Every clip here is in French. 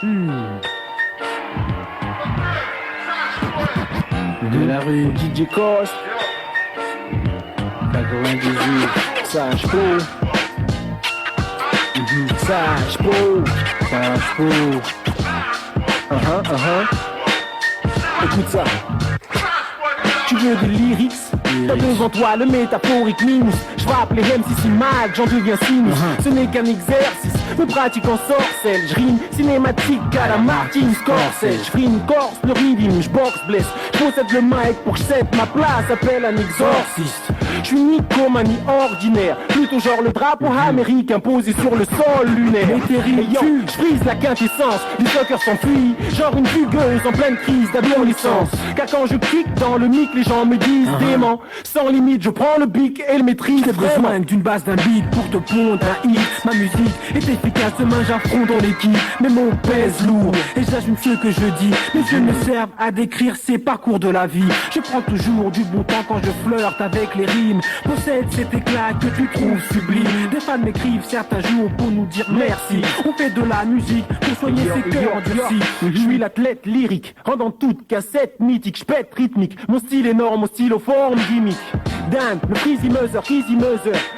De la rue DJ Cost 98 Sage Po Sage Po Sage Po Écoute ça. Tu veux des lyrics? T'as devant toi le métaphorique minus. Je vais appeler MC si mal, j'en deviens sinus. Ce n'est qu'un exercice, me pratique en sorcelle. Je rime cinématique à la Martin Scorsese. Je frime corse, le rythme, je boxe, blesse. Je possède le mic pour que je cède ma place, appelle un exorciste. Je suis ni commun ni ordinaire, plutôt genre le drapeau américain posé sur le sol lunaire. Je brise la quintessence, les fuckers s'enfuient, genre une fugueuse en pleine crise d'adolescence. Car quand je kick dans le mic, les gens me disent dément. Sans limite, je prends le bic et le maîtrise. J'ai besoin d'une base d'un beat pour te pondre un hit. Ma musique est efficace, demain j'affronte dans l'équipe. Mes mots pèsent lourd et j'assume ce que je dis. Mes yeux me servent à décrire ces parcours de la vie. Je prends toujours du bon temps quand je flirte avec les rimes. Possède cet éclat que tu trouves sublime. Des fans m'écrivent certains jours pour nous dire merci. On fait de la musique pour soigner ces cœurs endurcis. Je suis l'athlète lyrique, rendant toute cassette mythique. Je pète rythmique, mon style énorme, au styloforme gimmick. Dan, le Freezy Mother,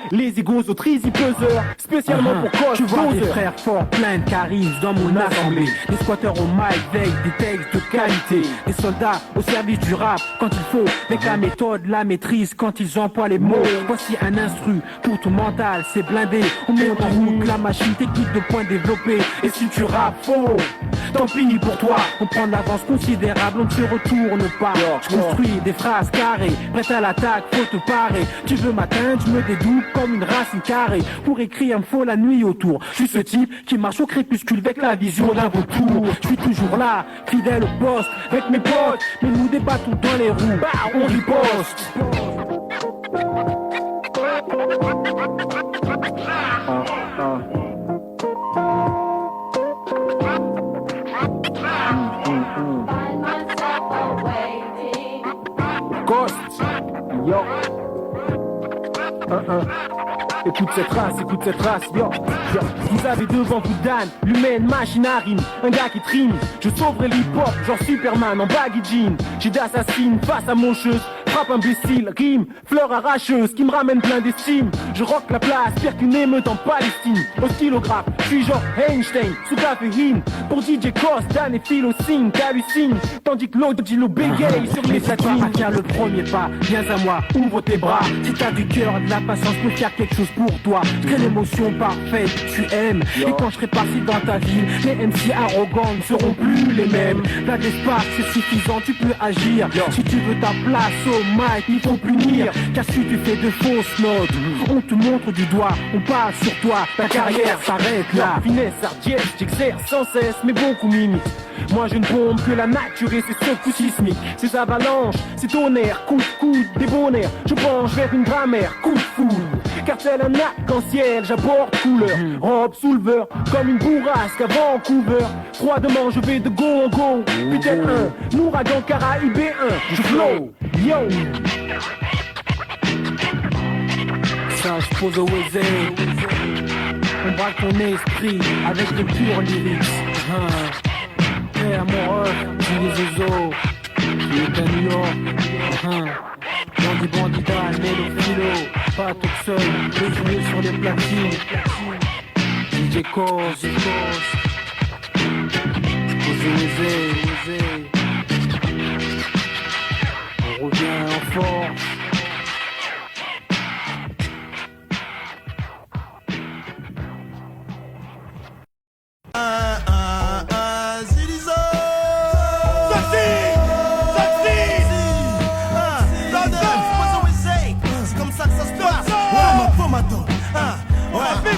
les égos au Trizy Buzzer, spécialement pour Coach. Tu vois des frères forts, plein de charisme dans mon assemblée. Des squatteurs au mic, veille, des textes de qualité. Des soldats au service du rap quand il faut. Avec la méthode, la maîtrise quand ils emploient les mots. Voici un instru pour ton mental, c'est blindé. On monte en route la machine technique de points développés. Et si tu rappes faux, tant pis pour toi. On prend de l'avance considérable, on ne se retourne pas. Je construis des phrases carrées, prête à l'attaque, faut te parer. Tu veux m'atteindre, je me dédouble comme une racine carrée. Pour écrire, il me faut la nuit autour. Je suis ce type qui marche au crépuscule avec la vision d'un vautour. Je suis toujours là, fidèle au poste, avec mes potes. Mais nous débattons dans les roues, on riposte. Ghost, yo. Écoute cette race, yo. Vous avez devant vous Dan, l'humaine machine à rime. Un gars qui trime, je sauverai l'hip-hop, genre Superman en baggy jean. J'ai d'assassine face à moncheuse, frappe imbécile, rime, fleur arracheuse qui me ramène plein d'estime. Je rock la place, pire qu'une émeute en Palestine. Au stylographe, je suis genre Einstein, sous caféine. Pour DJ Cost, Dan et Philo signe, t'hallucines. Tandis que l'autre dit l'eau bégaye sur les platines. Tiens le premier pas, viens à moi, ouvre tes bras. Si t'as du cœur, de la patience, peux faire quelque chose pour toi. Crée l'émotion parfaite, tu aimes. Et quand je serai parti dans ta ville, les MC arrogants ne seront plus les mêmes. Là d'espace, c'est suffisant, tu peux agir. Si tu veux ta place au mic, il faut punir. Car si tu fais de fausses notes, on te montre du doigt, on parle sur toi. Ta carrière s'arrête là. Finesse ardienne, j'exerce sans cesse mes bons coups mimiques. Moi je ne bombe que la nature et ses secoues sismiques. Ces avalanches, ces tonnerres, coup de coude, des bonheurs. Je penche vers une grammaire, coup de foudre. Car tel un arc-en-ciel, j'aborde couleur. Robe souleveur, comme une bourrasque à Vancouver. Froidement je vais de go en go. Putain un, l'ouragan caraïbéen. Je flow, yo. Ça je pose au Wazé. On braque ton esprit avec de purs lyrics. Hey, amoureux, j'ai les oiseaux qui est à New York. Bandit, mais le philo, pas tout seul, les jouer sur les platines. DJ Cause, osez. On revient en force.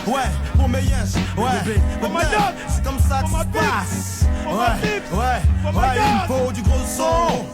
Ouais, pour mes yens, ouais, c'est comme ça que ça se passe. Ouais, il me faut du gros son.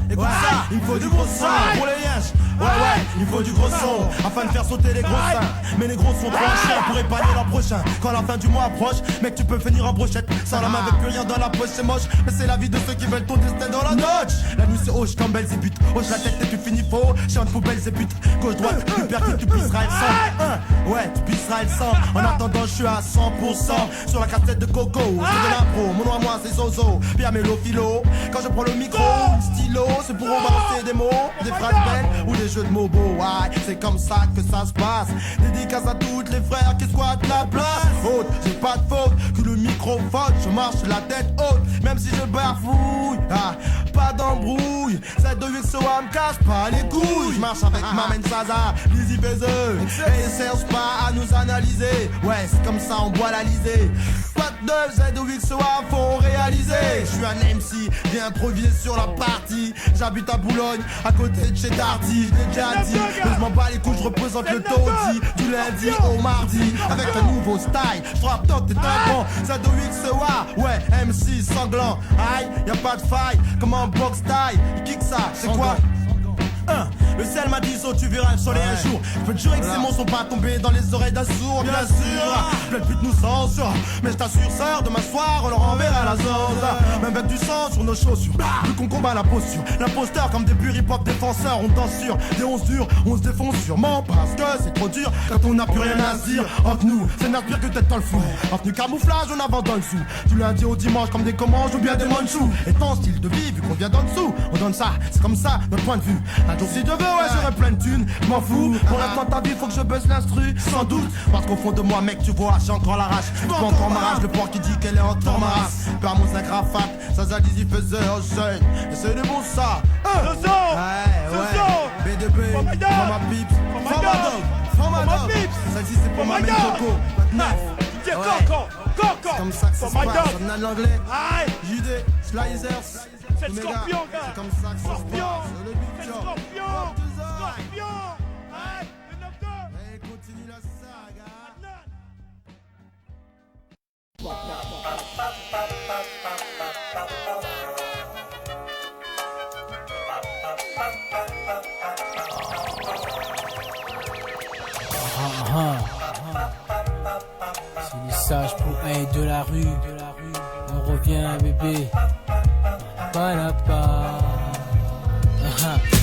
Écoute ça, il me faut du gros son pour les yens. ouais, il faut du gros son afin de faire sauter les gros seins. Mais les gros sont trop chers pour épaler l'an prochain. Quand la fin du mois approche, mec, tu peux finir en brochette. Sans la main avec plus rien dans la poche, c'est moche. Mais c'est la vie de ceux qui veulent ton destin dans la notch. La nuit c'est hoche comme Belzébuth. Hoche la tête et tu finis faux. Chante poubelle, c'est pute. Gauche, droite, tu perds, tu pisseras le sang. Ouais, tu pisseras le sang. En attendant, je suis à 100% sur la cassette de Coco. C'est de l'impro, mon nom à moi c'est Zozo. Pierre Mélo Philo. Quand je prends le micro, stylo, c'est pour balancer des mots, des phrases belles ou des jeux de mots beaux. Ouais, c'est comme ça que ça se passe. Dédicace à toutes les frères qui squattent la place. Haute, j'ai pas de faute, que le microphone, je marche la tête haute, même si je bafouille. Ah, pas d'embrouille, cette de Vixoa me casse pas les couilles. Je marche avec ma main Zaza, Lizzy Bezeux, et ils cherchent pas à nous analyser. Ouais, c'est comme ça, on boit l'Alizé. Pas de Z de Vixoa, faut réaliser. Je suis un MC, j'ai improvisé sur la partie. J'habite à Boulogne, à côté de chez Darty. Je l'ai déjà dit, mais je m'en bats les couilles, je représente le taudis. Du lundi au mardi, avec un nouveau style. Frappe dans tes tympans, Z de Vixoa. Ouais, MC sanglant. Aïe, y'a pas de faille, comme un box taille. Il kick ça, c'est quoi? Le sel m'a dit, tu verras le soleil un jour. Je peux te jurer que ces mots sont pas tombés dans les oreilles d'un sourd, bien sûr. Plein de putes nous censurent, mais je t'assure, sœur, demain soir, on leur enverra la zone. Même avec du sang sur nos chaussures, vu qu'on combat la posture. L'imposteur, comme des purs hip-hop défenseurs, on danse sur des onces dures, on se défonce sûrement parce que c'est trop dur quand on n'a plus rien à se dire. Entre nous, c'est notre pire que t'être dans le fou. Entre nous, camouflage, on avance dans le sou. Du lundi au dimanche, comme des commandes ou bien des manchous. Et ton style de vie, vu qu'on vient d'en dessous, on donne ça, c'est comme ça, notre point de vue. Un jour si Dieu veut, ouais, j'aurai plein de thunes, je m'en fous. Pour l'instant de ta vie, faut que je baisse l'instru, sans doute. Parce qu'au fond de moi, mec, tu vois, j'ai encore la rage. Je vois encore ma rage, le porc qui dit qu'elle est en race. Par mon 5 rafat, ça Zalizi faisait au jeune. Et c'est du bon ça. Zozo, ouais, BDB, Mama Pips, Mama Dog, celle-ci c'est pour ma mère Coco. Tiens, Coco, c'est comme ça que ça se passe, on a l'anglais. JD, Slicers. C'est le scorpion, gars. C'est comme ça que ça se passe. C'est le scorpion. Le 9-2. Et continue la saga. C'est les sages pour être de la rue. On revient, bébé.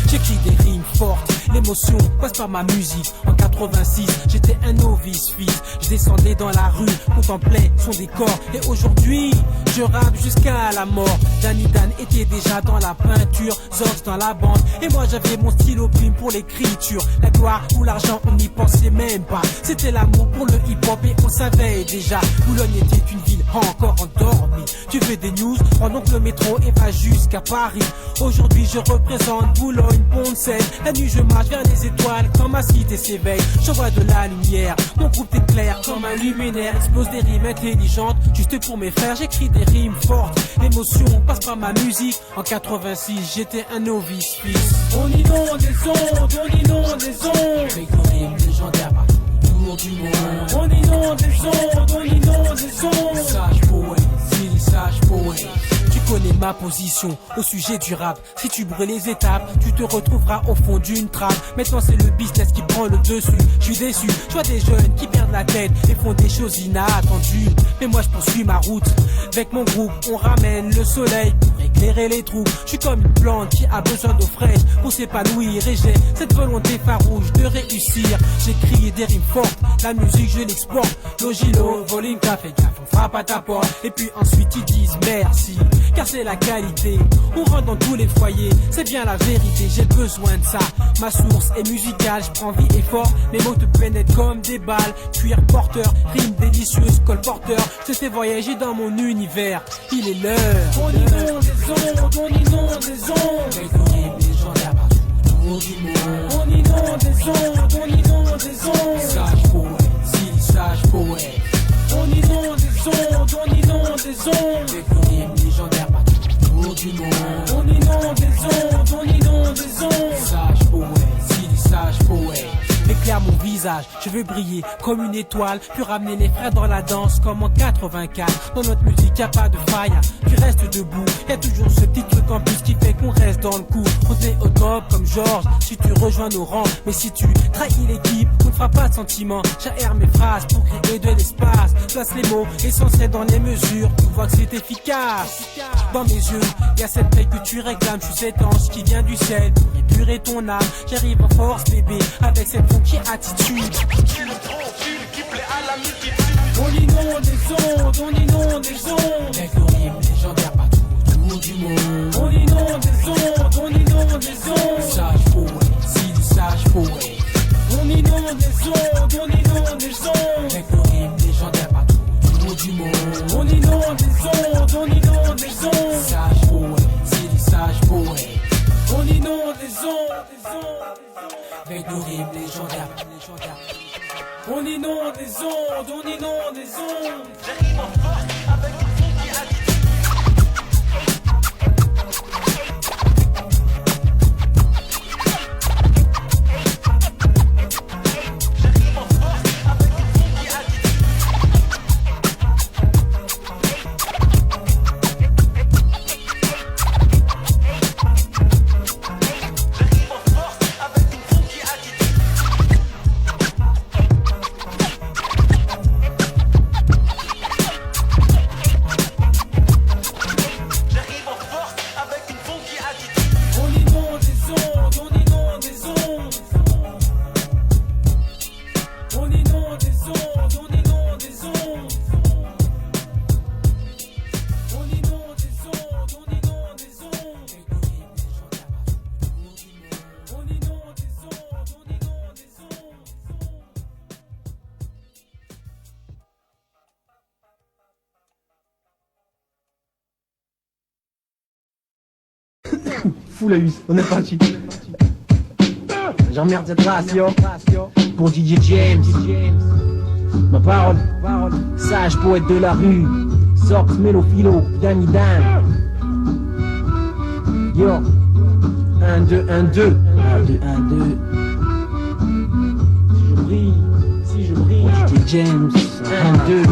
J'écris des rimes fortes, l'émotion passe par ma musique. En 86, j'étais un novice fils. Je descendais dans la rue, contemplais son décor. Et aujourd'hui, je rappe jusqu'à la mort. Danny Dan était déjà dans la peinture, Zox dans la bande. Et moi j'avais mon stylo plume pour l'écriture. La gloire ou l'argent, on n'y pensait même pas. C'était l'amour pour le hip-hop et on savait déjà. Boulogne était une ville encore endormie. Tu veux des news, prends donc le métro et va jusqu'à Paris. Aujourd'hui je représente Boulogne, Pont-de-Seine. La nuit je marche vers les étoiles quand ma cité s'éveille. Je vois de la lumière, mon groupe éclaire comme un luminaire. Explose des rimes intelligentes, juste pour mes frères. J'écris des rimes fortes, l'émotion passe par ma musique. En 86 j'étais un novice fils. On inonde des ondes, on inonde des ondes. Avec nos rimes légendaires partout autour du monde. On inonde des ondes, on inonde des ondes. Sage poète, c'est les sages poètes. Tu connais ma position au sujet du rap. Si tu brûles les étapes, tu te retrouveras au fond d'une trappe. Maintenant c'est le business qui prend le dessus. Je suis déçu, je vois des jeunes qui perdent la tête et font des choses inattendues. Mais moi je poursuis ma route. Avec mon groupe, on ramène le soleil pour éclairer les trous. Je suis comme une plante qui a besoin d'eau fraîche pour s'épanouir. Et j'ai cette volonté farouche de réussir. J'écris des rimes fortes, la musique je l'exporte. Logilo, volume café, gaffe, on frappe à ta porte. Et puis ensuite ils disent merci, car c'est la qualité. On rentre dans tous les foyers, c'est bien la vérité, j'ai besoin de ça. Ma source est musicale, je prends vie et fort. Mes mots te pénètrent comme des balles. Cuir porteur, rime délicieuse, colporteur. Je te fais voyager dans mon univers, il est l'heure. On inonde des ondes, on inonde des ondes. Avec nos rimes légendaires partout autour du monde. On inonde des ondes, on inonde des ondes. Sage poète, si sage poète. On inonde des ondes, on inonde des ondes. Avec nos rimes légendaires partout autour du monde. On inonde des ondes, on inonde des ondes. Sage poète, si les sages poètes. Les éclaire mon visage. Je veux briller comme une étoile, puis ramener les frères dans la danse comme en 84. Dans notre musique y'a pas de faille, tu restes debout. Y'a toujours ce petit truc en plus qui fait qu'on reste dans le coup. On est au top comme Georges, si tu rejoins nos rangs. Mais si tu trahis l'équipe, on ne fera pas de sentiments. J'aère mes phrases pour créer de l'espace. Place les mots essentiels dans les mesures, tu vois que c'est efficace. Dans mes yeux, y'a cette paix que tu réclames. Je suis cet ange qui vient du ciel pour épurer ton âme. J'arrive en force bébé, avec cette funky attitude. On inonde les ondes, on inonde les ondes. Avec le rythme légendaire partout autour du monde. On inonde les ondes, on inonde les ondes. Sage poète, si du sage poète. On inonde les ondes, on inonde les ondes. Avec le rythme légendaire partout autour du monde. On inonde les ondes, on inonde les ondes. Sage poète, si du sage poète. On inonde les ondes, avec le rythme légendaire. On inonde les ondes, on inonde les ondes. J'arrive en force avec une funky attitude. J'arrive en force avec une funky attitude. J'arrive en force avec une funky attitude. Fou la huisse, on est parti. J'emmerde cette race, yo. Pour DJ James. Ma parole, sage poète de la rue. Sorte Mélophilo, Danny Dan. Yo. 1, 2, 1, 2. 1, 2, 1, 2. Si je brille, si je brille. DJ James. 1, 2.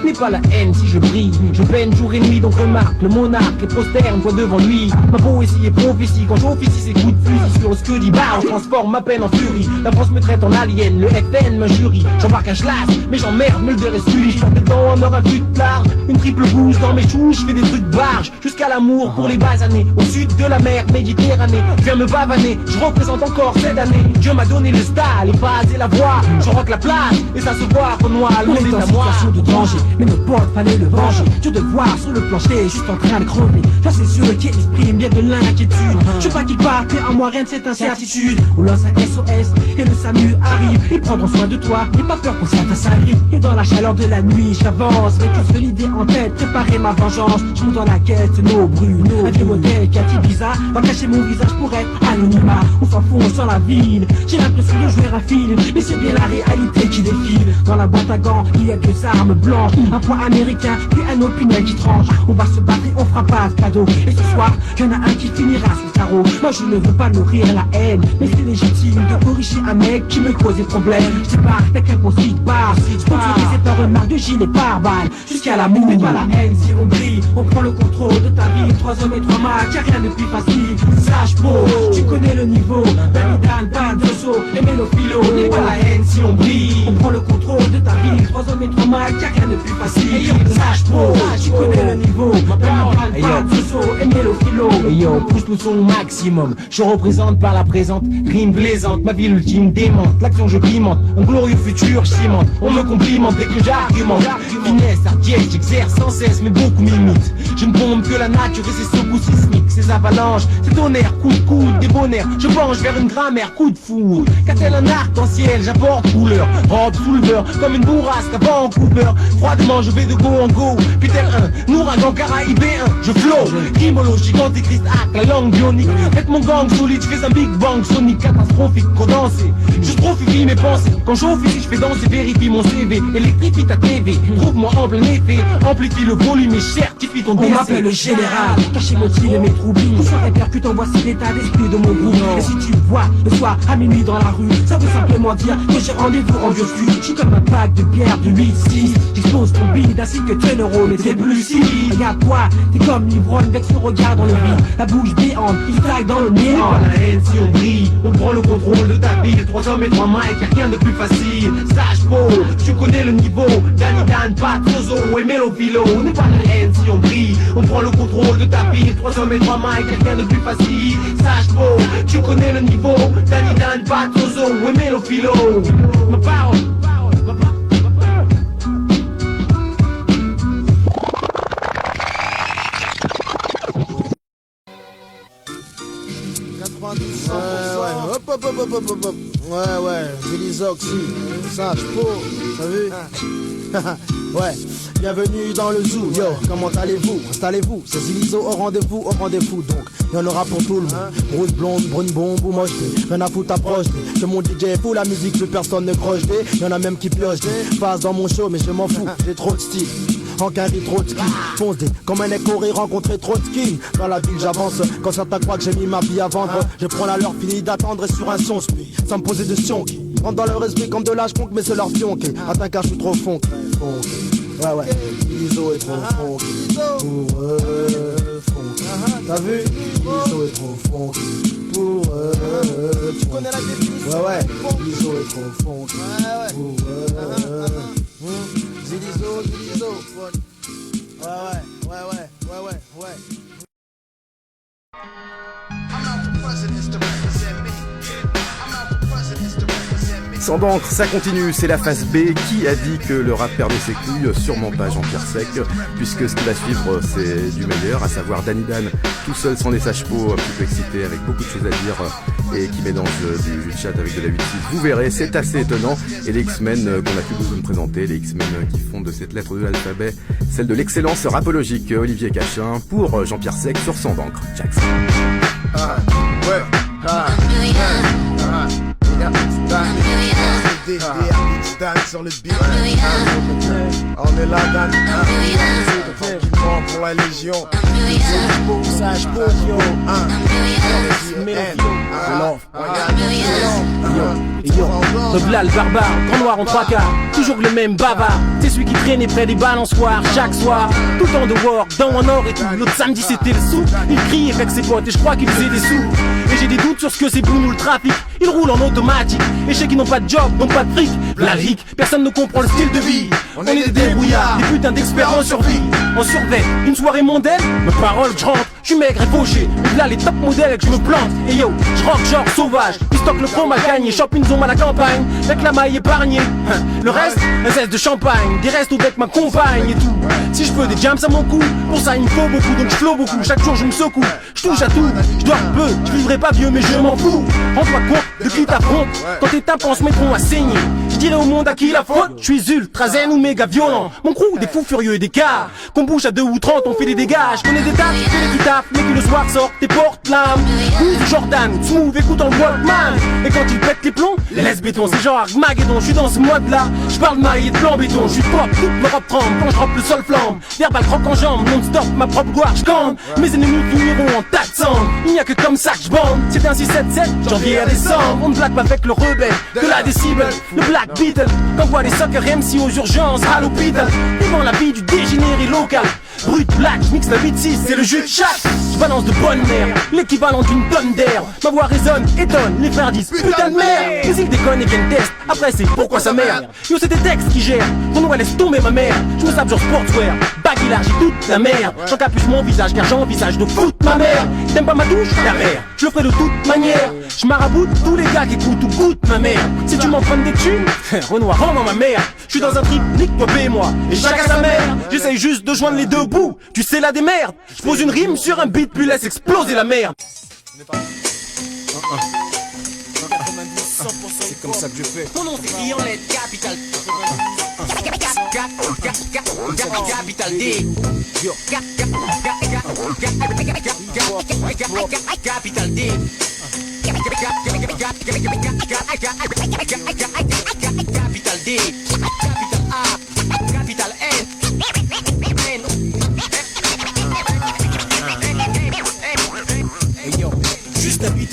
N'est pas la haine si je brille. Je peine jour et nuit, donc remarque le monarque et prosterne, voit devant lui. Ma poésie est prophétie, quand j'officie ces coups de fusil sur ce que dit bar, je transforme ma peine en furie. La France me traite en alien, le FN m'injurie. J'embarque un schlass, mais j'emmerde Mulder et Scully. Je dedans en or un but de large, une triple bouse dans mes choux, je fais des trucs barges, jusqu'à l'amour pour les bas années. Au sud de la mer Méditerranée, je viens me pavaner, je représente encore cette année. Dieu m'a donné le style, les bases et la voix. Je rock la place, et ça se voit, Renoir, le monde est à moi. De danger, mais nos potes fallait le venger. Dieu de voir sur le plancher, juste en train de crever. Ça c'est sûr qu'il exprime bien de l'inquiétude. Je veux pas qu'il parte, mais en moi rien de cette incertitude. On lance un SOS et le SAMU arrive. Ils prendront soin de toi, n'aie pas peur qu'on se fasse à grille. Et dans la chaleur de la nuit, j'avance avec une seule idée en tête, préparer ma vengeance. Je monte dans la quête, nos bruits, un vieux modèle qui a bizarre va cacher mon visage pour être anonymat. On s'enfonce dans la ville, j'ai l'impression de jouer un film, mais c'est bien la réalité qui défile. Dans la boîte à gants, il y a 2 armes blanches, un point américain, puis un opinel qui tranche. On va se battre et on fera pas de cadeau. Et ce soir, y'en a un qui finira sous le carreau. Moi je ne veux pas nourrir la haine, mais c'est légitime de corriger un mec qui me cause des problèmes. Je sais pas, quelqu'un qu'on s'y passe, sponsorisé par un marque de gilet pare-balles. Jusqu'à l'amour, mais pas la haine. Si on brille, on prend le contrôle de ta vie. 3 hommes et 3 matchs, y'a rien de plus facile. Sage beau, tu connais le niveau. Danny Dan, Bandozo, et Mélophilo. N'est pas la haine si on brille, on prend le contrôle de ta vie. 3 hommes et 3 matchs, y'a rien de plus facile. Sage beau, tu connais le niveau. Danny Dan, Bandozo, et Mélophilo. Et yo, pousse le son au maximum. Je représente par la présente, rime plaisante. Ma ville ultime démente, l'action je pimente. Un glorieux futur cimente, on me complimente dès que j'argumente. Finesse, hardiesse, j'exerce sans cesse, mais beaucoup m'imitent. Je ne bombe que la nature et ses secousses sismiques, ses avalanches, ses tonnerres, coup de coude, des bonheurs. Je penche vers une grammaire, coup de foudre. Qu'a-t-elle un arc-en-ciel, j'apporte couleur. Robe souleveur, comme une bourrasque à Vancouver. Froidement, je vais de go en go. Peter 1, Nouragan, Caraïbe 1, je flow. Kimolo, gigante et Christ hack, la langue bionique. Avec mon gang solide, je fais un big bang sonique catastrophique, condensé. Je stropifie mes pensées. Quand j'officie, je fais danser, vérifie mon CV. Électrifie ta TV, trouve-moi en plein effet. Amplifie le volume et certifie ton DVD. m'appelle le général. Caché mon style et mes troubles. Tout se répercute, en voici l'état d'esprit de mon groupe. Et si tu vois le soir à minuit dans la rue, ça veut simplement dire que j'ai rendez-vous en virtu. Je suis comme un pack de bière de 8-6. J'expose ton bide ainsi que tes neurones et tes blucis. Regarde-toi, t'es comme l'ivrogne avec ce regard dans le vide. La bouche béante, il taille dans le néant. La haine si on brille, on prend le contrôle de ta vie. 3 hommes et 3 mics, y'a rien de plus facile. Sage Paul, tu connais le niveau. Danny Dan, Patozo et Mélophilo. N'est pas la haine si on brille, on prend le contrôle de ta vie. 3 hommes et 3 mics, y'a rien de plus facile. Sage Paul, tu connais le niveau. Danny Dan, Patozo et Mélophilo. Ma parole. Ouais, Zélizox, Sage Po, t'as vu? Ouais, bienvenue dans le zoo, yo, comment allez-vous? Installez-vous, c'est Zilizo au rendez-vous donc, y'en aura pour tout le monde. Rouge, blonde, brune, bombe ou moche, rien à foutre, approche, que mon DJ est fou, la musique, plus personne ne croche, y'en a même qui pioche, passe dans mon show, mais je m'en fous, j'ai trop de style. En carré trop de ski, foncé comme un écoré rencontré trop de ski. Dans la ville j'avance, quand certains croient que j'ai mis ma vie à vendre, je prends la leur, fini d'attendre et sur un son split, sans me poser de sionki. Rentre dans leur esprit comme de l'âge conque, mais c'est leur fionké. Attends car je suis trop funk. Ouais, Iso est trop funk. Pour eux, funk. T'as vu? Iso est trop funk. Pour eux, tu connais la définition? Ouais, Iso est trop funk. Pour eux. Zilizo. Ouais. Sans d'encre, ça continue, c'est la phase B. Qui a dit que le rap perdait ses couilles? Sûrement pas Jean-Pierre Sec, puisque ce qui va suivre c'est du meilleur, à savoir Danny Dan, tout seul sans les sages-peaux, un petit peu excité, avec beaucoup de choses à dire, et qui mélange du chat avec de la 8-6. Vous verrez, c'est assez étonnant. Et les X-Men qu'on a plus besoin de présenter, les X-Men qui font de cette lettre de l'alphabet celle de l'excellence rapologique. Olivier Cachin pour Jean-Pierre Sec sur Sans d'encre. Jackson. Dan sur le beat. On est là, Dan. Tranquillement pour la Légion. Sage Po, yo. Là le barbare, grand noir en 3 quarts, toujours le même bavard. C'est celui qui traînait près des balançoires chaque soir, tout en dehors, dans un or et tout. L'autre samedi c'était le sou, il criait avec ses potes et je crois qu'il faisait des sous. Et j'ai des doutes sur ce que c'est pour nous le trafic. Ils roulent en automatique, et ceux qui n'ont pas de job, n'ont pas de fric. La ligue, personne ne comprend le style de vie. On est des débrouillards, des putains d'experts en survie. En survêt, une soirée mondaine, mes paroles je rentre, je suis maigre et fauché. Mais là les top modèles que je me plante. Et yo, je rock genre sauvage, ils stockent le chrome à gagner, shop une zone à la campagne, avec la maille épargnée. Le reste, un zeste de champagne, des restes avec ma compagne et tout. Si je veux des jams à mon cou, pour ça il me faut beaucoup, donc je flow beaucoup. Chaque jour je me secoue, je touche à tout, je dors peu, je vivrai pas vieux mais je m'en fous. Rends-toi compte de qui t'affronte, quand tes tapants se mettront à saigner. Je dirai au monde à qui la faute, je suis ultra zen ou méga violent. Mon crew, des fous furieux et des cas, qu'on bouge à 2 ou 30, on fait des dégâts. Je connais des tafs, je connais qui taffent, mais qui le soir sort tes porte-lames. Ou Jordan, smooth, écoutant le Walkman. Et quand il pète les plombs, les laisse béton, c'est genre Armageddon. Je suis dans ce mode-là, je parle maille et de plan béton. Je suis propre, toute l'Europe tremble quand je rappe le sol flambe. Verbal croque en jambe, non-stop, ma propre gloire, je campe. Mes ennemis finiront en tas de sang. Il n'y a que comme ça que je bande. C'est un 6-7-7, janvier à décembre. On ne blague pas avec le rebelle de la décibel, le Black Beetle. Quand voit les soccer MC aux urgences, à l'hôpital. Vivant la vie du dégénéré local. Brut, black, mix la 8-6, c'est le jeu de chatte. Je balance de bonne merde, l'équivalent d'une tonne d'air. Ma voix résonne, étonne, les frères disent putain de merde. Les ils déconnent et viennent test, après c'est pourquoi ça merde. Yo c'est des textes qui gèrent, ton noix laisse tomber ma mère. Je me sape genre sportswear, bague élargie toute la merde. J'encapuche mon visage car j'envisage de foutre ma mère. T'aimes pas ma douche, la mère, je le ferai de toute manière. Je maraboute tous les gars qui écoutent ou goûtent ma mère. Si tu m'empruntes des thunes, Renoir, rends-moi ma mère. Je suis dans un trip, nique-toi, paie-moi. Et chacun sa mère, j'essaye juste de joindre les deux bouts. Tu sais la démerde, je pose une rime sur un beat puis laisse exploser la merde. C'est comme ça que je fais. Mon nom c'est Ian Led Capital. Capital D. Capital D. Capital D. Capital A. Capital N.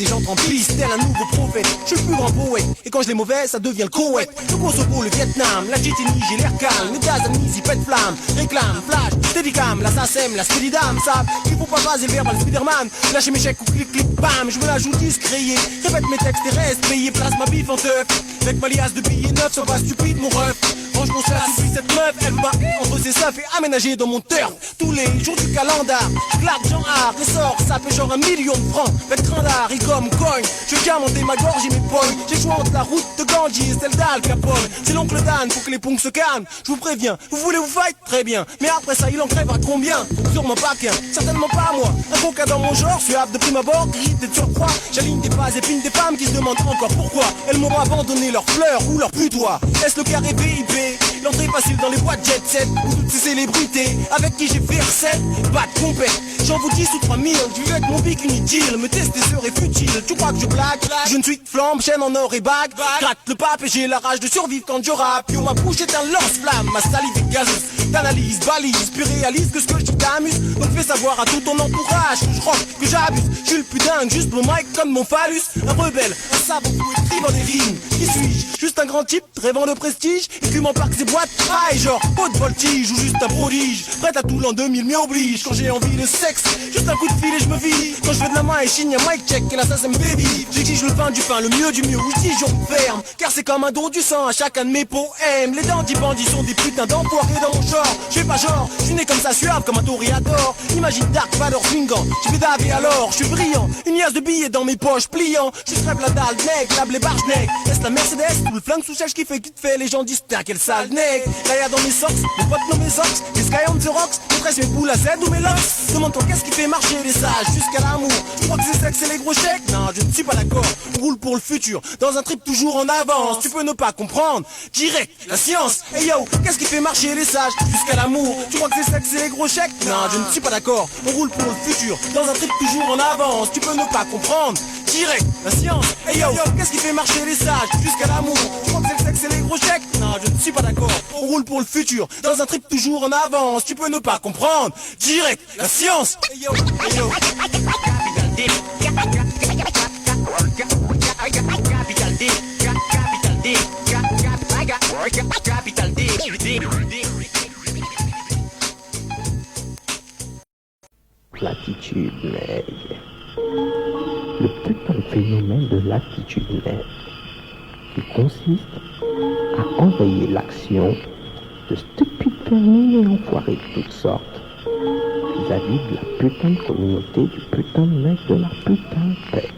et j'entre en piste, tel un nouveau prophète. Je suis le plus grand poète, et quand je l'ai mauvais, ça devient le Koweït. Le Kosovo, le Vietnam, la Tchétchénie, j'ai l'air calme. Le gaz amnésie, pète flamme, réclame, flash, steadicam, la SACEM, la Speedy Dame, savent qu'il faut pas vaser le verbe à le Spiderman. Lâcher mes chèques ou clic, clic, bam, je me la joue discréé. Répète mes textes et reste payé, place ma bif en teuf. Avec ma liasse de billets neufs, sois pas stupide mon ref. Range mon cela, supplie cette meuf, elle va entre ses seufs et aménager dans mon turf. Tous les jours du calendar, j'claque Jean Hart, les sorts, ça fait genre 1 million de francs. Avec Trindar, il comme cogne, je viens monter ma gorge et mes poignes. J'ai choisi entre la route de Gandhi et celle d'Al Capone. C'est l'oncle Dan, faut que les punks se calment. Je vous préviens, vous voulez vous fight? Très bien. Mais après ça, il en crèvera combien? Sûrement pas qu'un, certainement pas moi. Un coca dans mon genre, suave de prime abord, irrité de surcroît. J'aligne des phases et pine des femmes qui se demandent encore pourquoi elles m'auront abandonné leurs fleurs ou leurs putois. Est-ce le carré VIP? L'entrée facile dans les boîtes jet set ou toutes ces célébrités avec qui j'ai fait recette. Pas de compète, j'en vous 10 ou 3000. Tu veux être mon pic inutile, me tester serait futile. Tu crois que je blague? Je ne suis que flambe, chaîne en or et bague. Gratte le pape et j'ai la rage de survivre quand je rappe. Yo, ma bouche est un lance-flamme, ma salive est gazeuse. T'analyses, balises, puis réalise que ce que je dis t'amuse. Donc fais savoir à tout ton entourage que je rock, que j'abuse. Je suis le plus dingue, juste pour Mike comme mon phallus. Un rebelle, un savant fou écrivant des rimes. Qui suis-je? Juste un grand type, rêvant de prestige. Écumant parc ses boîtes, pareil genre haute voltige ou juste un prodige. Prête à tout l'an 2000 m'y oblige. Quand j'ai envie de sexe, juste un coup de fil et je me vis. Quand je veux de la main et chigne un mic check et là ça me baby. J'exige le pain du pain, le mieux du mieux, ou je dis j'en ferme. Car c'est comme un don du sang à chacun de mes poèmes. Les dandys bandits sont des putains d'enfoirés dans mon genre. Je fais pas genre, je suis né comme ça suave comme un toréador. Imagine Dark Vador swingant, je vais daver alors, je suis brillant. Une liasse de billets dans mes poches pliant. Je crève la dalle nec, lave les barges nec. Est-ce la Mercedes ou le flingue sous sèche qui fait fait. Les gens disent t'as quel sale nec. Là dans mes socks, mes potes dans mes socks. Les sky on the rocks, je tresse mes poules à Z ou mes locks. Demande-toi qu'est-ce qui fait marcher les sages jusqu'à l'amour. Tu crois que c'est sexe et les gros chèques? Non, je ne suis pas d'accord. On roule pour le futur, dans un trip toujours en avance. Tu peux ne pas comprendre, direct, la science. Hey yo, qu'est-ce qui fait marcher les sages jusqu'à l'amour? Tu crois que c'est sexe et les gros chèques? Non, je ne suis pas d'accord. On roule pour le futur, dans un trip toujours en avance. Tu peux ne pas comprendre, direct, la science. Hey yo, qu'est-ce qui fait marcher les sages jusqu'à l'amour? Tu crois que c'est le sexe et les gros chèques? Non, je ne suis pas d'accord. On roule pour le futur, dans un trip toujours en avance. Tu peux ne pas comprendre, direct, la science. Hey yo, hey yo. L'attitude nègre. Le putain de phénomène de l'attitude nègre, qui consiste à enrayer l'action de stupides vermines et enfoirés de toutes sortes vis-à-vis de la putain de communauté du putain de mec de la putain de peg.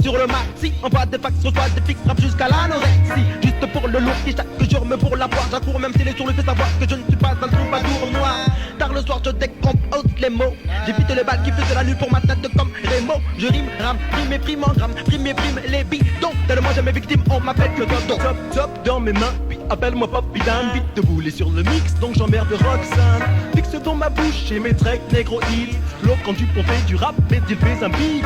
Sur le maxi, en bas des fax, reçois des fixes, rap jusqu'à l'anorexie. Juste pour le lourd qui chaque jour me pour la poire. J'accours même si les sourds le fait savoir que je ne suis pas un troubadour noir. Tard le soir je décompe haute les mots. J'évite les balles qui faisaient la nuit pour ma tête comme Rémo. Je rime, rame, prime et prime en gramme, prime et prime les bidons. Tellement j'ai mes victimes, on m'appelle le top, top, top dans mes mains. Puis appelle-moi Poppy Dan, vite de bouler sur le mix, donc j'emmerde Roxane. Fixe dans ma bouche et mes tracks négro hits. L'autre quand tu pompais du rap, mais tu fais un beat.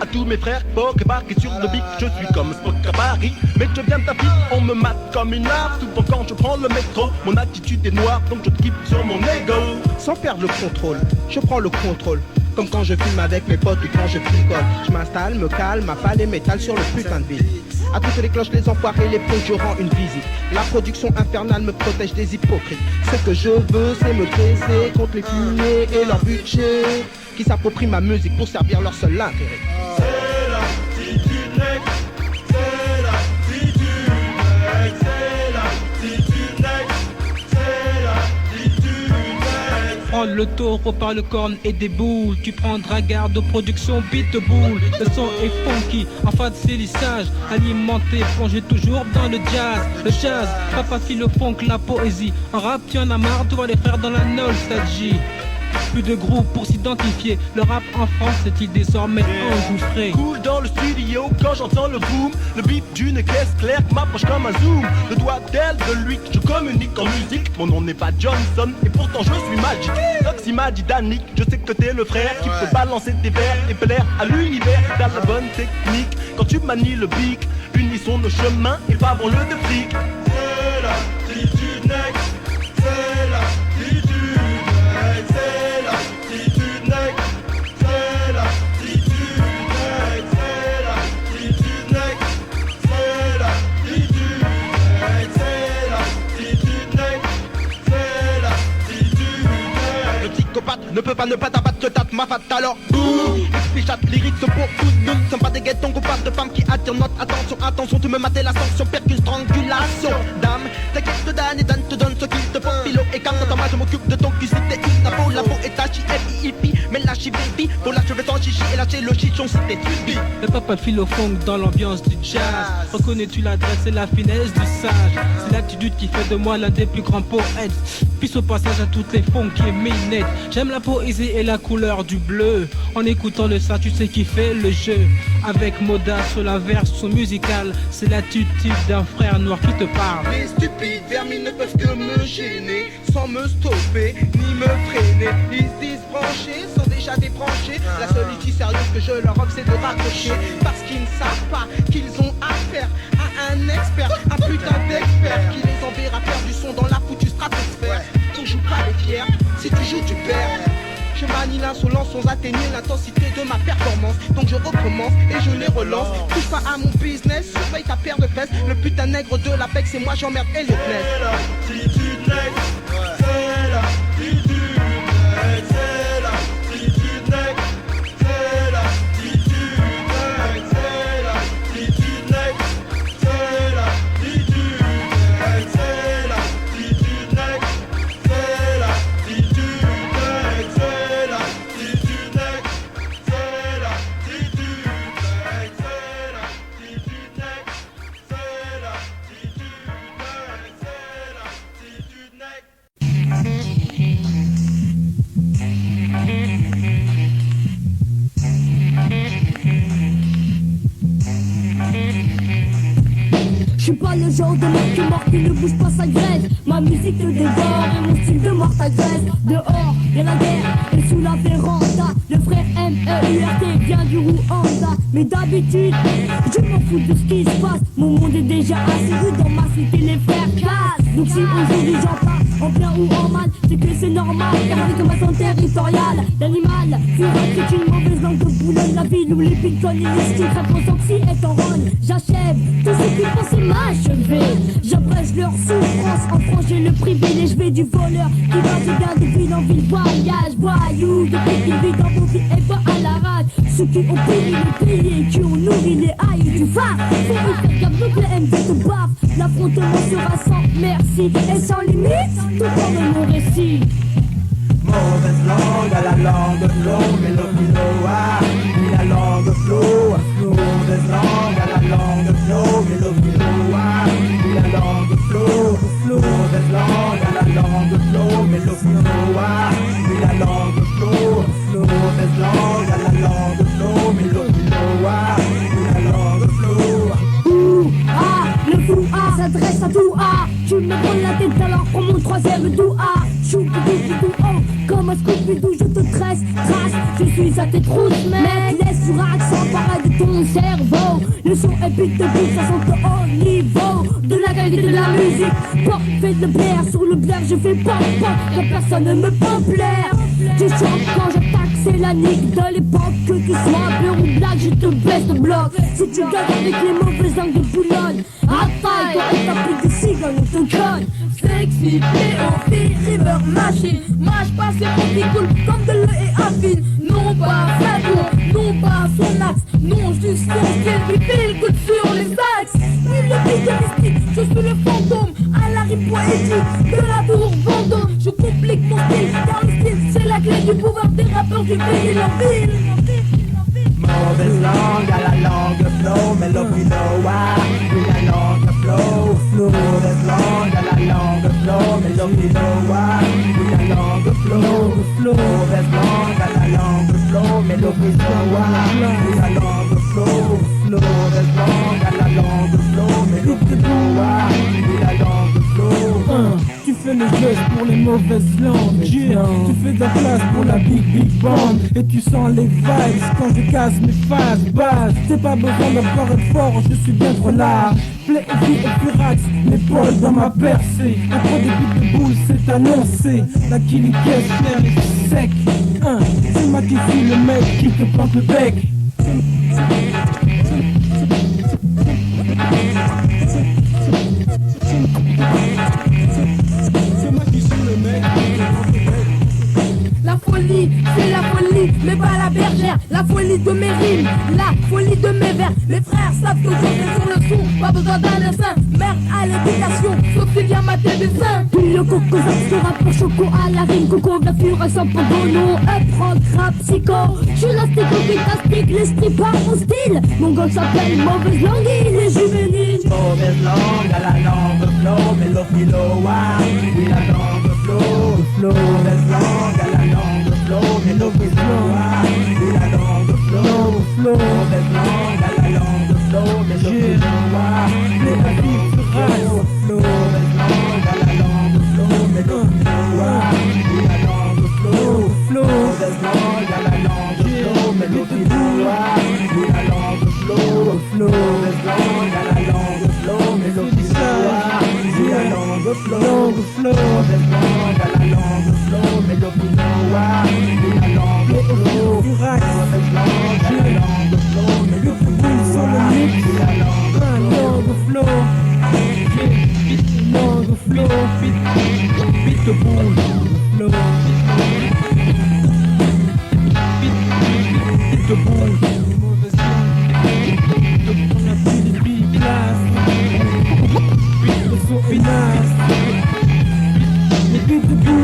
À tous mes frères, Pock et Bark et sur le beat, je suis comme Spock à Paris. Mais je viens de ta fille, on me mate comme une arme. Souvent quand je prends le métro, mon attitude est noire, donc je tripe sur mon ego. Sans perdre le contrôle, je prends le contrôle. Comme quand je filme avec mes potes ou quand je picole. Je m'installe, me calme, m'affale et m'étale sur le putain de beat. À toutes les cloches, les enfoirés, les pros, je rends une visite. La production infernale me protège des hypocrites. Ce que je veux, c'est me dresser contre les fumiers et leur budget qui s'approprient ma musique pour servir leur seul intérêt. C'est l'attitude nègre, c'est l'attitude nègre, c'est l'attitude nègre, c'est l'attitude nègre. Prends le taureau par le corne et des boules. Tu prendras garde aux productions Beatbull. Le son est funky, en phase c'est lissage. Alimenté, plongé toujours dans le jazz. Le jazz, pas facile le funk, la poésie. En rap tu en as marre, tu vois les frères dans la nostalgie. Plus de groupes pour s'identifier. Le rap en France est-il désormais engouffré? Cool dans le studio quand j'entends le boom. Le beat d'une caisse claire m'approche comme un zoom. Le doigt d'aile de lui que je communique en musique. Mon nom n'est pas Johnson et pourtant je suis magique. Toxi m'a dit Danick, je sais que t'es le frère qui peut balancer des vers et plaire à l'univers. T'as la bonne technique quand tu manies le bic. Unissons nos chemins et pavons le de fric. C'est l'attitude next. C'est l'attitude next. C'est l'attitude next. C'est l'attitude next. C'est l'attitude next. C'est l'attitude next. C'est l'attitude next. C'est l'attitude next. Le psychopathe ne peut pas ne pas t'abattre que tape ma fat alors boum. Explichate, lyrique pour tous nous ne sommes pas des guettons qu'on parle de femmes qui attirent notre attention. Attention, tu me matais la sanction, pire qu'une strangulation. Dame, t'inquiète de Dan et Dan te donne ce qu'il te faut. Philo et calme dans ta main, je m'occupe de ton cul si t'es la peau est tachi, hippie. Mais lâche baby, faut l'achever sans chichi et lâcher le chichon si t'es tubi. Le papa philo funk dans l'ambiance du jazz. Reconnais-tu l'adresse et la finesse du sage? C'est l'attitude qui fait de moi l'un des plus grands poètes. Puis au passage à toutes les funky minettes. J'aime la poésie et la couleur du bleu. En écoutant le ça, tu sais qui fait le jeu. Avec Moda sur la version musicale, c'est l'attitude d'un frère noir qui te parle. Les stupides vermines ne peuvent que me gêner, sans me stopper, ni me freiner. Ils se disent branchés, sont déjà débranchés. La seule issue sérieuse que je leur offre c'est de raccrocher. Parce qu'ils ne savent pas qu'ils ont affaire à un expert, un putain d'expert qui les enverra faire du son dans la foutue stratosphère. On joue pas les pierres, si tu joues tu perds. Je manie l'insolence sans atténuer l'intensité de ma performance. Donc je recommence et je les relance. Touche pas à mon business, surveille ta paire de fesses. Le putain nègre de l'Apex et moi j'emmerde et le blesse. C'est l'attitude next. C'est l'attitude next. C'est l'attitude next. C'est l'attitude next. C'est l'attitude next. C'est l'attitude next. C'est l'attitude next. C'est l'attitude next. C'est l'attitude next. C'est l'attitude next. C'est l'attitude next. C'est l'attitude next. Je suis pas le genre de mec qui mort qui ne bouge pas sa graisse. Ma musique te dévore et mon style de mort t'agresse. Dehors, y'a la guerre et sous la véranda le frère M.E.U.R.T vient du Rwanda. Mais d'habitude, je m'en fous de ce qui se passe. Mon monde est déjà assez rude, dans ma cité les frères cassent. Donc si aujourd'hui j'en parle en bien ou en mal, c'est que c'est normal, car avec ma zone territoriale, l'animal fureur c'est une mauvaise langue de Boulogne. La ville où les pitons et les sticks réponse oxy est en rogne. J'achève tout ce qui pensait m'achever. J'abrège leur souffrance, en France j'ai le privilège. Je vais du voleur qui va du bien de ville en ville. Voyage, voyou, depuis qu'il vit dans vos vies et pas à la rage. Ceux qui ont payé les piliers, qui ont nourri les haïs du phare. Faut y faire gaffe, donc les MD te baffent. L'affrontement sera sans merci et sans limite, tout comme mon récit. Mauvaise langue à la langue flow, mélopilo, oui la langue flow. Mauvaise langue à la langue flow, mélopilo, oui la langue flow. Mauvaise langue à la langue flow, mélopilo, oui la langue flow. Mauvaise langue à la langue flow, mélopilo, oui la langue flow. Ouh, ah, le fou A s'adresse à tout A. Tu me prends la tête alors pour mon troisième doua. Choupi-dou-dou-dou, oh, comme un Scooby-Doo, je te tresse, trace. Je suis à tes trousses, mec. Laisse sur accent pareil de ton cerveau. Le son épique de vie, ça sent au niveau de la qualité de la musique. Pop, fais de blaire, sur le blaire, je fais pop, pop. Que personne ne me peut plaire. Tu chantes quand j'attaque, c'est la nique de l'époque. Que tu sois bleu ou black, je te baisse de bloc. Si tu gagnes avec les mauvaises langues de Boulogne, attaque, quand elle t'applique des cigognes, on te cogne. Sexy, P.O.P, River Machine. Mâche pas ses mots qui coulent comme de l'eau et affine. Non pas Fabio, non pas son axe. Non juste son style, puis pile coup sur les axes. Vive le pic mystique, je suis le fantôme. À la rime poétique de la tour Vendôme. Je complique mon style, car le style c'est la clé du pouvoir des rappeurs du pays en ville. Mauvaise langue à la langue flow, mélopilo, oui la langue flow. Mauvaise langue à la langue flow, mélopilo, oui la langue Langue flow, mauvaise langue à la langue flow, mais l'horizon oui la langue flow, mauvaise langue à la langue flow, mais l'horizon oui la langue flow. Tu fais le geste pour les mauvaises langues, tu fais de la place pour la big band, et tu sens les vibes quand je casse mes phases basses. C'est pas besoin d'avoir être fort, je suis bien trop large. Play et Furax, l'épaule dans ma percée. Après des buts de boule, c'est annoncé. La killie caisse, l'air est sec. C'est moi qui suis le mec qui te plante le bec. C'est moi qui suis le mec qui te plante le bec. La folie, c'est la folie, mais pas la bergère. La folie de mes rimes, la folie de mes vers. Mes frères savent que je fais sur le son, pas besoin d'un dessin. Merde à l'éducation, sauf qu'il y a ma dessin. Puis le coco, ça sera pour choco à la rime. Coco, la fure, sans pogono. Prends rap, psycho. Je suis la stico qui t'aspique, l'esprit par mon style. Mon gars s'appelle Mauvaise Langue, il est juvénile. Mauvaise langue à la langue flow, mais l'opilo oui la langue flow, mauvaise langue à la langue flow, mais l'opilo oui la langue flow, mauvaise langue à la langue flow, mais l'opilo oui la langue flow, mauvaise langue à la langue flow, mais l'opilo oui la langue flow, mauvaise langue à la langue flow, mais l'opilo oui la langue flow, mauvaise langue à la langue flow, mais l'opilo oui la langue flow, mauvaise langue à la langue flow, mais l'opilo oui la langue flow, mauvaise langue à la langue flow, mais l'opilo oui la langue flow. Langue flow, beat de boule, flow, beat de boule, mauvaise langue, on a pris des billes places, beat de son hélas, les beats de boule,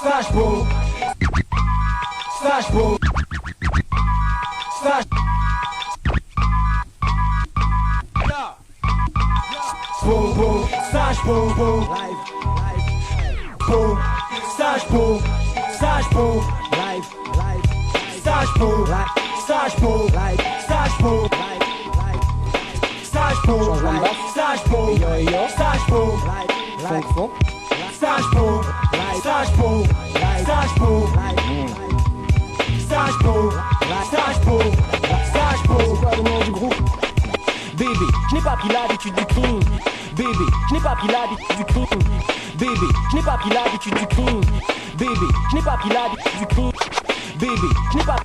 Slash bro, slash bro, slash bro, slash bro, live, bro, slash bro, live, slash bro, slash bro, live, slash bro, slash bro, slash bro, slash bro, live, Sage Pro, Sage Pro, Sage Pro, Sage Pro, Sage Pro, Sage Pro. C'est quoi le nom du groupe? Bébé, je n'ai pas pris l'habitude du crime. Bébé, je n'ai pas pris l'habitude du crime. Bébé, je n'ai pas pris l'habitude du crime. Bébé, je n'ai pas pris l'habitude du crime. Bébé, je n'ai pas...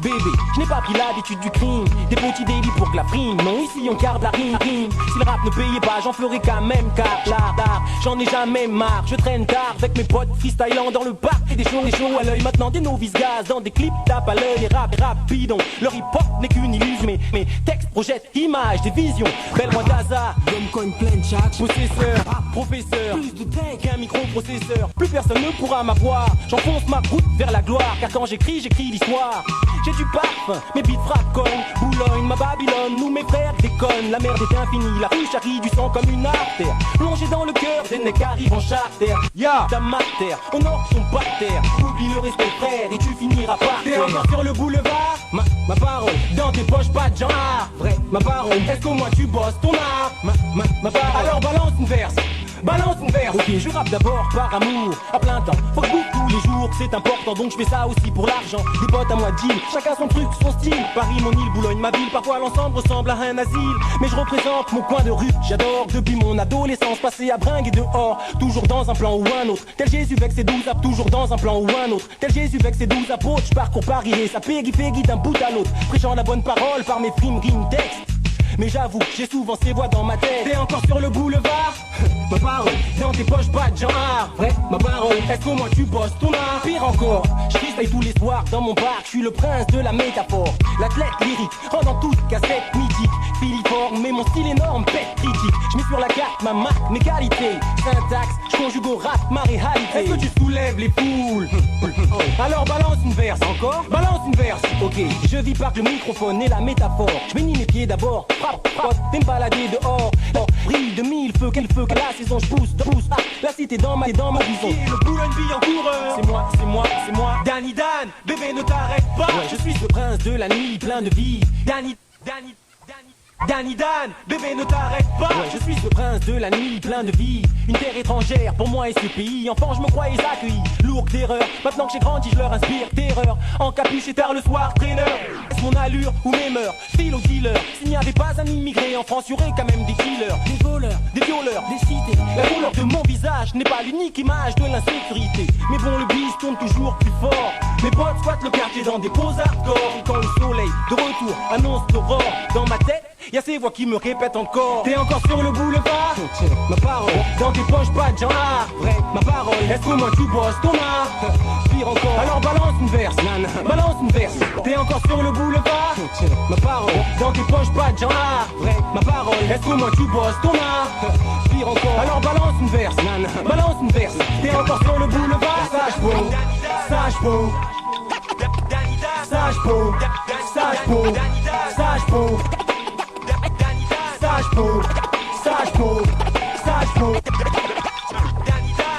Bébé, je n'ai pas pris l'habitude du crime. Des petits délits pour que la prime. Non, ici on garde la rime. Si le rap ne payait pas, j'en ferais quand même. Car l'art, j'en ai jamais marre. Je traîne tard avec mes potes freestylant dans le parc. Et des shows à l'œil. Maintenant des novices gaz dans des clips tape à l'œil. Les rap bidon. Leur hip-hop n'est qu'une illusion. Mes textes projettent images, des visions. Belle moi d'hasard. L'homme cogne plein de chat. Possesseur, professeur. Plus de tech qu'un microprocesseur. Plus personne ne pourra m'avoir. J'enfonce ma route vers la gloire. Car quand j'écris l'histoire. J'ai du parfum, mes beats frappent comme Boulogne, ma Babylone, nous mes frères déconnent. La merde est infinie, la rue charrie du sang comme une artère. Plongé dans le cœur, des mecs arrivent en charter. Ta terre, honore son parterre. Oublie le respect frère et tu finiras par terre. T'es encore sur le boulevard, ma parole, dans tes poches pas de genre. Vrai, ma parole, est-ce qu'au moins tu bosses ton art? Ma parole, alors balance une verse. Balance mon verre. Ok, je rappe d'abord par amour, à plein temps. Faut que tous les jours, c'est important. Donc je fais ça aussi pour l'argent. Des potes à moi deal, chacun son truc, son style. Paris, mon île, Boulogne, ma ville. Parfois l'ensemble ressemble à un asile. Mais je représente mon coin de rue. J'adore depuis mon adolescence, passer à bringue et dehors. Toujours dans un plan ou un autre. Tel Jésus avec ses 12 apôtres. Toujours dans un plan ou un autre. Tel Jésus avec ses 12 apôtres. Je parcours Paris et ça pégui d'un bout à l'autre. Prêchant la bonne parole par mes frimes, rimes, textes. Mais j'avoue, j'ai souvent ces voix dans ma tête. T'es encore sur le boulevard? Ma parole, dans tes poches pas de genre. Vrai, ma parole, est-ce qu'au moins tu bosses ton art? Pire encore, je freestyle tous les soirs dans mon bar. Je suis le prince de la métaphore, l'athlète lyrique, rendant toute cassette mythique. Filiforme, mais mon style énorme, pète critique. Je mets sur la carte ma marque, mes qualités. Syntaxe, je conjugue au rap ma réalité. Est-ce que tu soulèves les foules? Alors balance une verse, encore? Balance une verse, ok. Je vis par le microphone et la métaphore. Je bénis mes pieds d'abord, frappe, frappe, t'es me balader dehors. Oh, brille de mille feux, quel feu, qu'à la saison je pousse, ah, la cité dans ma vision. Le Boulogne-Bille en coureur. C'est moi, c'est moi, c'est moi. Danny Dan, bébé ne t'arrête pas. Ouais, je suis ce prince de la nuit, plein de vie. Danny Dan, bébé ne t'arrête pas. Ouais, je suis ce prince de la nuit, plein de vie. Une terre étrangère pour moi et ce pays. Enfant je me croyais accueilli, lourd d'erreur. Maintenant que j'ai grandi je leur inspire terreur. Encapuché tard le soir, traîneur. Est-ce mon allure ou mes mœurs? File au dealer. S'il n'y avait pas un immigré en France, y'aurait quand même des killers, des voleurs, des violeurs, des cités. La couleur de mon visage n'est pas l'unique image de l'insécurité. Mais bon, le bis tourne toujours plus fort. Mes potes squattent le quartier dans des poses hardcore. Et quand le soleil de retour annonce l'aurore, dans ma tête y'a ces voix qui me répètent encore. T'es encore sur le boulevard? Ma parole, dans tes poches pas de genre. Vrai, ma parole, est-ce que moi tu bosses ton art? Pire encore, alors balance une verse, balance une verse. T'es encore sur le boulevard? Ma parole, dans tes poches pas de genre. Vrai, ma parole, est-ce que moi tu bosses ton art? Pire encore, alors balance une verse, balance une verse. T'es encore sur le boulevard? Sage beau, sage beau, sage beau, sage beau, sage beau. Sage beau, sage beau, sage beau,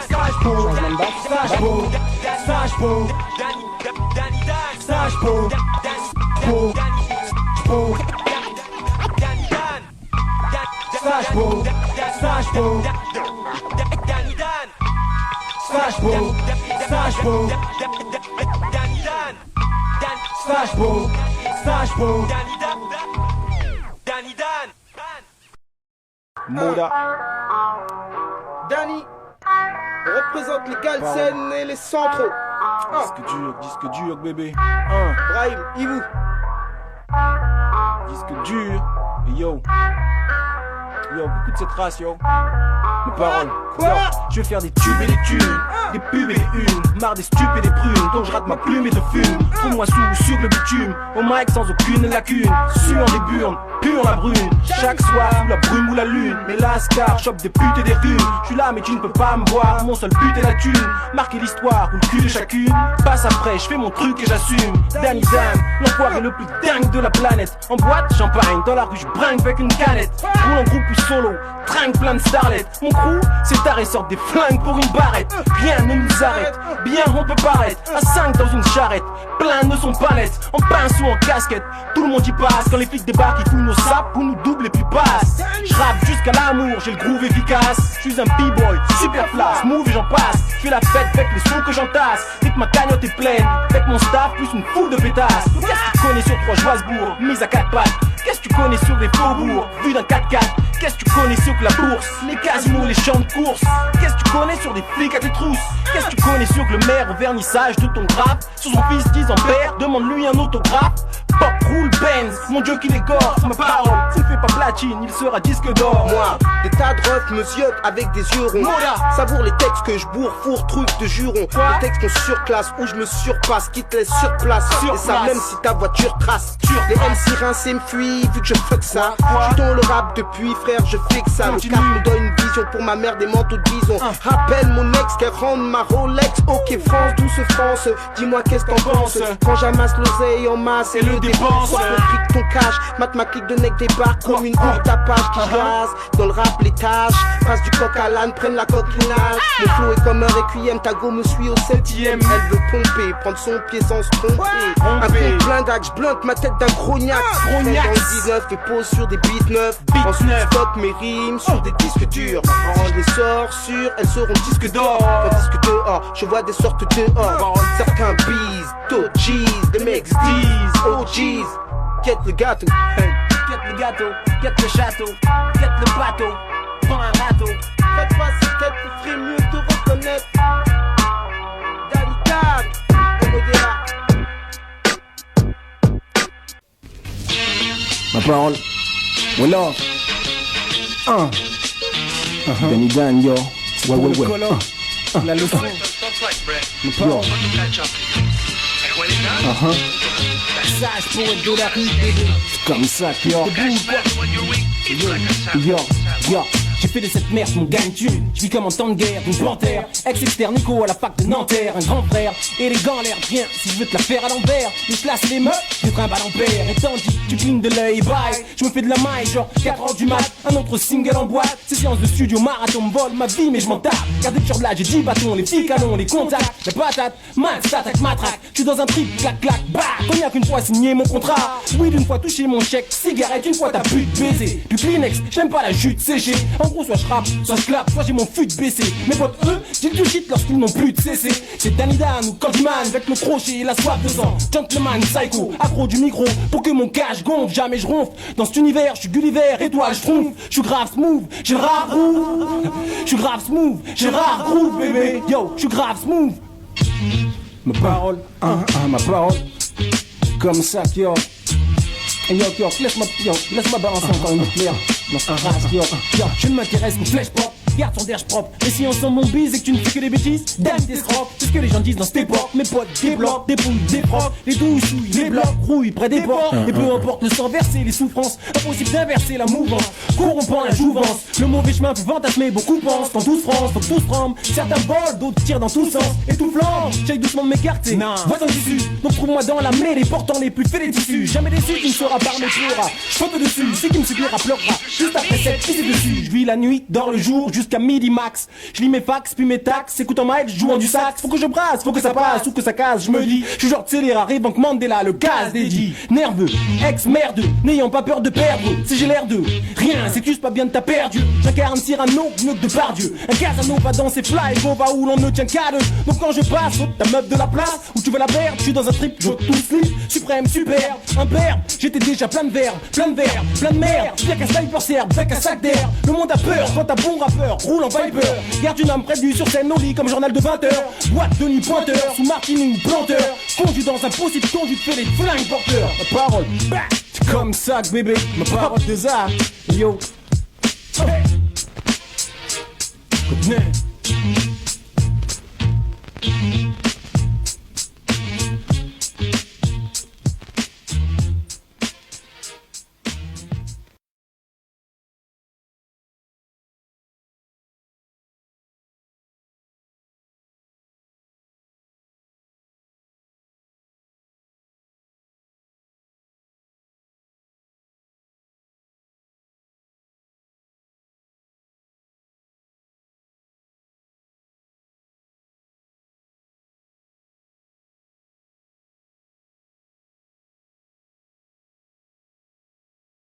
sage beau, sage beau, sage beau, sage beau, beau, beau, sage beau, sage beau, sage beau, sage beau, sage beau, sage beau. Moda. Danny représente les Galsen et les centraux. Disque dur, bébé. Brahim, Yvou. Disque dur. Yo, beaucoup de cette race, yo. Mes paroles. Quoi? Je vais faire des tubes et des thunes, des pubs et des unes. Marre des stupes et des prunes, donc je rate ma plume et de fume. Trouve-moi sur le bitume, au mic sans aucune lacune. Suant des burnes, puant la brune. Chaque soir sous la brume ou la lune. Mais lascar, chope des putes et des runes. Je suis là mais tu ne peux pas me voir, mon seul but est la thune. Marquer l'histoire ou le cul de chacune. Passe après, je fais mon truc et j'assume. Danny Dan, l'enfoiré le plus dingue de la planète. En boîte, champagne, dans la rue je bringue avec une canette. Roule en groupe ou solo, tringue plein de starlets. Mon crew, c'est taré, sortent des flingues pour une barrette. Rien ne nous arrête, bien on peut paraître à 5 dans une charrette, plein de son palette. En pince ou en casquette, tout le monde y passe. Quand les flics débarquent, ils fouillent nos sapes ou nous doublent et puis passent. Je rappe jusqu'à l'amour, j'ai le groove efficace. Je suis un b-boy, super flash, move et j'en passe. Je fais la fête avec les sons que j'entasse. Dès que ma cagnotte est pleine, avec mon staff plus une foule de pétasses. Qu'est-ce que tu connais sur 3 Joisbourg, mise à 4 pattes? Qu'est-ce que tu connais sur les faubourgs, vu d'un 4x4? Qu'est-ce que tu connais sur la bourse, les casinos, les champs de course? Qu'est-ce que tu connais sur des flics à tes trousses? Qu'est-ce que tu connais sur le maire au vernissage de ton drape? Sur son fils 10 en père, demande-lui un autographe. Pop, roule, Benz, mon Dieu qu'il égorge ma parole. S'il fait pas platine, il sera disque d'or. Moi, des tas de refs me ziotent avec des yeux ronds. Savoure les textes que je bourre, fourre, truc de juron. Les textes qu'on surclasse, où je me surpasse, qui te laisse sur place. Et ça même si ta voiture trace. Les MC rincés me fuient, vu que je fuck ça. J'suis dans le rap depuis, frère, je fixe ça. Le cap me donne une vision pour ma mère des manteaux de bison. Rappelle mon ex qu'elle rende ma Rolex. Ok France, douce France, dis-moi qu'est-ce que t'en penses. Quand j'amasse l'oseille en masse et le dépense. Le fric ton cash, mate ma clique de nec débarque comme une bourre tapage qui jase. Dans le rap les tâches, passe du coq à l'âne, prennent la coquinage. Mon flow est comme un requiem, ta go me suit au 7ème. Elle veut pomper, prendre son pied sans se tromper. Un con blindac, j'blinde ma tête d'un grognac. Dans le 19 et pose sur des beats neufs. Ensuite stock mes rimes sur des disques durs. Quand je les sors sur, elles seront disques d'or. Quand disque dehors, je vois des sortes de or. Certains bees, d'autres G's, des mecs disent oh G's. Get le gâteau, get le gâteau, get le château, get le bateau, prends un râteau. Faites pas ces quêtes, tu ferais mieux de reconnaître. Danny Dan, Ma parole, Voilà. Danny Dan, yo. Ouais. La leçon. Yo. Sage pour être de la rue, bébé. C'est comme ça, yo. Yo. J'ai fait de cette merde mon gagne-thune. Je vis comme en temps de guerre, une panthère. Ex-externe Nico à la fac de Nanterre. Un grand frère, élégant l'air bien. Si je veux te la faire à l'envers, je place les meufs, je trimballe à l'ampère. Et tandis tu clignes de l'œil, bye. Je me fais de la maille, genre 4h du mat. Un autre single en boîte. Ces séances de studio, marathon, me vole ma vie, mais je m'en tape. Regardez sur de là, j'ai 10 bâtons, les petits canons, les contacts. La patate, max, t'attaque, matraque. Je suis dans un trip, clac, bah. Cognac une fois signé mon contrat. Oui, d'une fois touché mon chèque. Cigarette, une fois t'as pu te baiser. Du Kleenex, j'aime pas la jute séchée. En gros, soit je rappe, soit je clappe, soit j'ai mon fut baissé. Mes potes, eux, j'ai du shit lorsqu'ils n'ont plus de cessé. C'est Danny Dan ou Candyman avec le crochet et la soif de sang. Gentleman, psycho, accro du micro pour que mon cash gonfle. Jamais je ronfle. Dans cet univers, je suis Gulliver, étoile, je trompe. Je suis grave smooth, j'ai le rare groove. Je suis grave smooth, j'ai le rare groove, bébé. Yo, je suis grave smooth. Ma parole, ma parole. Comme ça, yo. Yo, laisse-moi balancer encore une autre merde. Dans cette race, yo, je ne m'intéresse qu'aux flèches propres. Garde ton derge propre. Et si ensemble on bise et que tu ne fais que des bêtises, damn tes scropes. C'est ce que les gens disent dans cette époque. Mes potes débloquent, dépouillent, déproquent. Les douches, les blocs, rouillent près des portes. Et peu importe le sang versé, les souffrances. Impossible d'inverser la mouvance. Corrompant la jouvence. Le mauvais chemin peut fantasmer, beaucoup pensent. Dans 12 France, faut que tous tremblent. Certains volent, d'autres tirent dans tous sens. Et tout flambe. J'essaye doucement de m'écarter. Voisin d'issue. Donc trouve-moi dans la mêlée, portant les plus faits les tissus. Jamais déçu qui ne sera par mes pleura. Je saute dessus, celui qui me subira pleurera. Juste après cette prise dessus. Je vis la nuit, dors le jour, jusqu'à midi max. Je lis mes fax, puis mes taxes, écoute en mic, jouant du sax. Faut que je brasse, faut que ça passe ou que ça casse. Je me dis, je suis genre scélérat, banque Mandela, le gaz dédié. Nerveux, ex-merde, n'ayant pas peur de perdre. Si j'ai l'air de rien, c'est juste pas bien de t'as perdu. J'incarne Cyrano, mieux que de Pardieu. Un Casanova dans ses fly, go va où l'on ne tient qu'à deux. Donc quand je passe, faut ta meuf de la place, où tu veux la perdre, je suis dans un trip, je tout slip, suprême, super, imperbe. J'étais déjà plein de verbes, plein de verbes, plein de merde. Bien qu'un sniper serbe, bien qu'un sac d'air. Le monde a peur quand t'as bon rappeur, roule en Viper. Garde une âme près du sur scène au lit comme journal de 20h. Boîte de nuit pointeur, sous martini ou planteur. Conduit dans un possible conduit, fais les flingues porteurs. Ma parole, bah, c'est comme ça que bébé, ma parole de ça. Yo. Hey.